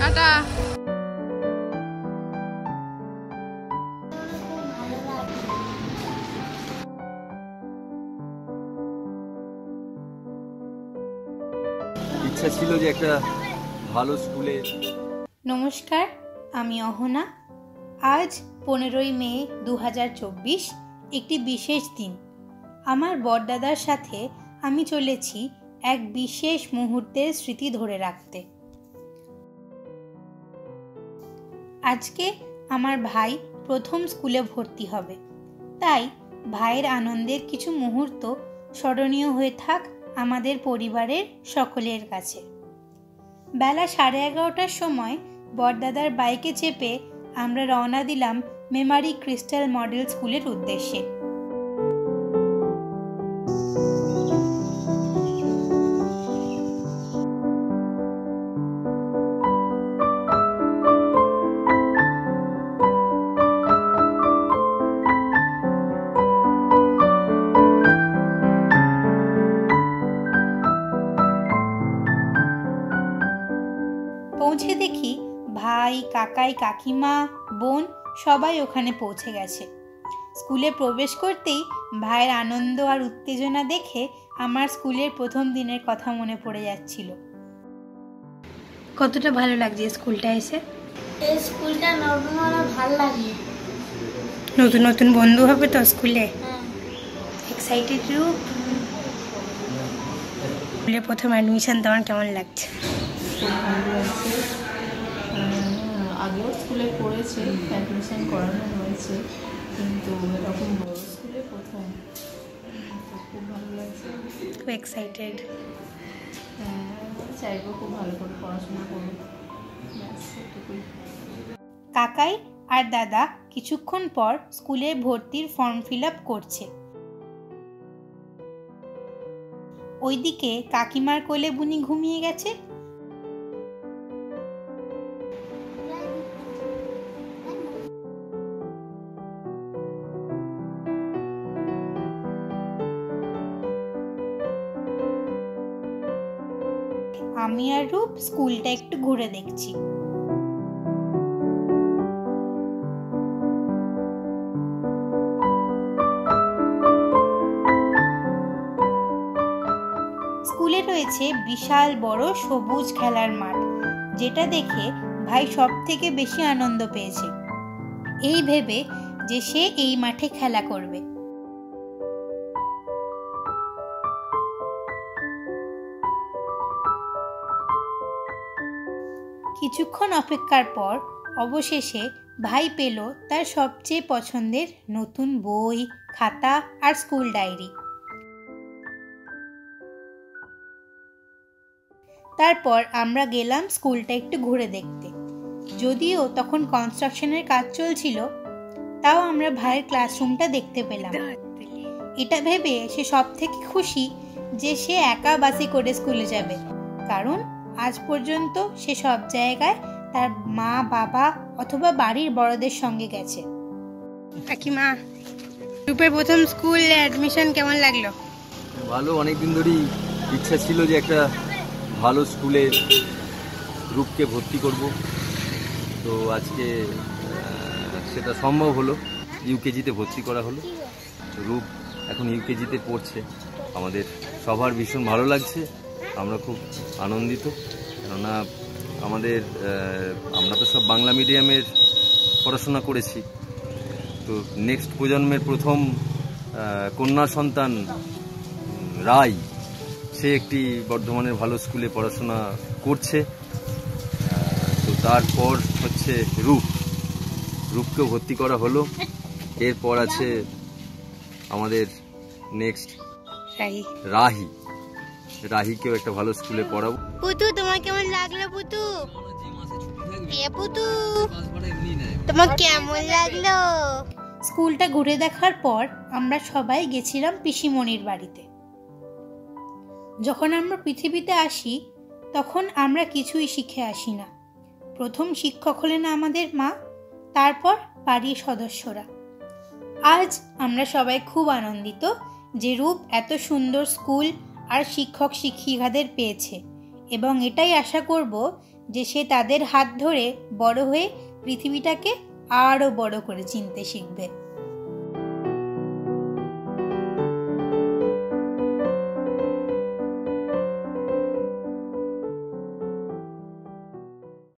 Tata. ইচ্ছা ছিল যে একটা ভালো স্কুলে। নমস্কার, আমি অহনা। আজ 15ই মে 2024, একটি বিশেষ দিন। আমার বড়দাদার সাথে আমি চলেছি এক বিশেষ মুহূর্তের স্মৃতি ধরে রাখতে। আজকে আমার ভাই প্রথম স্কুলে ভর্তি হবে, তাই ভাইয়ের আনন্দের কিছু মুহূর্ত স্মরণীয় হয়ে থাক আমাদের পরিবারের সকলের কাছে। বেলা 11:30টার সময় বড়দাদার বাইকে চেপে আমরা রওনা দিলাম মেমারি ক্রিস্টাল মডেল স্কুলের উদ্দেশ্যে। পৌঁছে দেখি ভাই, কাকাই, কাকিমা, বোন সবাই ওখানে পৌঁছে গেছে। স্কুলে প্রবেশ করতেই ভাইয়ের আনন্দ আর উত্তেজনা দেখে আমার স্কুলের প্রথম দিনের কথা মনে পড়ে যাচ্ছিল। কতটা ভালো লাগছে স্কুলটা এসে? এই স্কুলটা নতুন হলে ভালো লাগে। নতুন নতুন বন্ধু হবে তো স্কুলে। এক্সাইটেড রূপ? স্কুলে প্রথম অ্যাডমিশন তোমার কেমন লাগছে? আগেও স্কুলে পড়েছে, অ্যাডমিশন করানো হয়েছে, কিন্তু এরকম বড় স্কুলে প্রথম, খুব ভালো লাগছে। খুব এক্সাইটেড। চাইবো খুব ভালো করে পড়াশোনা করবো। কাকাই আর দাদা কিছুক্ষণ পর স্কুলে ভর্তির ফর্ম ফিল আপ করছে। ওইদিকে কাকিমার কোলে বুনি ঘুমিয়ে গেছে। আমি আর রূপ স্কুলটা একটু ঘুরে দেখছি। স্কুলে রয়েছে বিশাল বড় সবুজ খেলার মাঠ, যেটা দেখে ভাই সব থেকে বেশি আনন্দ পেয়েছে, এই ভেবে যে সে এই মাঠে খেলা করবে। কিছুক্ষণ অপেক্ষার পর অবশেষে ভাই পেল তার সবচেয়ে পছন্দের নতুন বই, খাতা আর স্কুল ডায়েরি। তারপর আমরা গেলাম স্কুলটা একটু ঘুরে দেখতে। যদিও তখন কনস্ট্রাকশনের কাজ চলছিল, তাও আমরা ভাইয়ের ক্লাসরুমটা দেখতে পেলাম। এটা ভেবে সে সব থেকে খুশি যে সে একা বাসে করে স্কুলে যাবে, কারণ আজ পর্যন্ত সে সব জায়গায় তার মা, বাবা অথবা বাড়ির বড়দের সঙ্গে গেছে। কাকিমা, রূপের প্রথম স্কুল অ্যাডমিশন কেমন লাগলো? ভালো, অনেকদিন ধরেই ইচ্ছা ছিল যে একটা ভালো স্কুলে রূপকে ভর্তি করব, তো আজকে সেটা সম্ভব হলো। ইউকেজিতে ভর্তি করা হলো। রূপ এখন ইউকেজিতে পড়ছে। আমাদের সবার ভীষণ ভালো লাগছে, আমরা খুব আনন্দিত, কেননা আমরা তো সব বাংলা মিডিয়ামের পড়াশোনা করেছি, তো নেক্সট প্রজন্মের প্রথম কন্যা সন্তান রাই, সে একটি বর্ধমানের ভালো স্কুলে পড়াশোনা করছে। তো তারপর হচ্ছে রূপকেও ভর্তি করা হলো। এরপর আছে আমাদের নেক্সট রাহিকেও একটা ভালো স্কুলে পড়াবো। পুতু, তোমার কেমন লাগলো? পুতু, পুতু, তোমার কেমন লাগলো? স্কুলটা ঘুরে দেখার পর আমরা সবাই গেছিলাম পিসিমণির বাড়িতে। যখন আমরা পৃথিবীতে আসি তখন আমরা কিছুই শিখে আসি না। প্রথম শিক্ষক হলেন আমাদের মা, তারপর বাড়ির সদস্যরা। আজ আমরা সবাই খুব আনন্দিত যে রূপ এত সুন্দর স্কুল আর শিক্ষক শিক্ষিকাদের পেয়েছে। এবং এটাই আশা করব যে সে তাদের হাত ধরে বড় হয়ে পৃথিবীটাকে আরও বড় করে চিনতে শিখবে।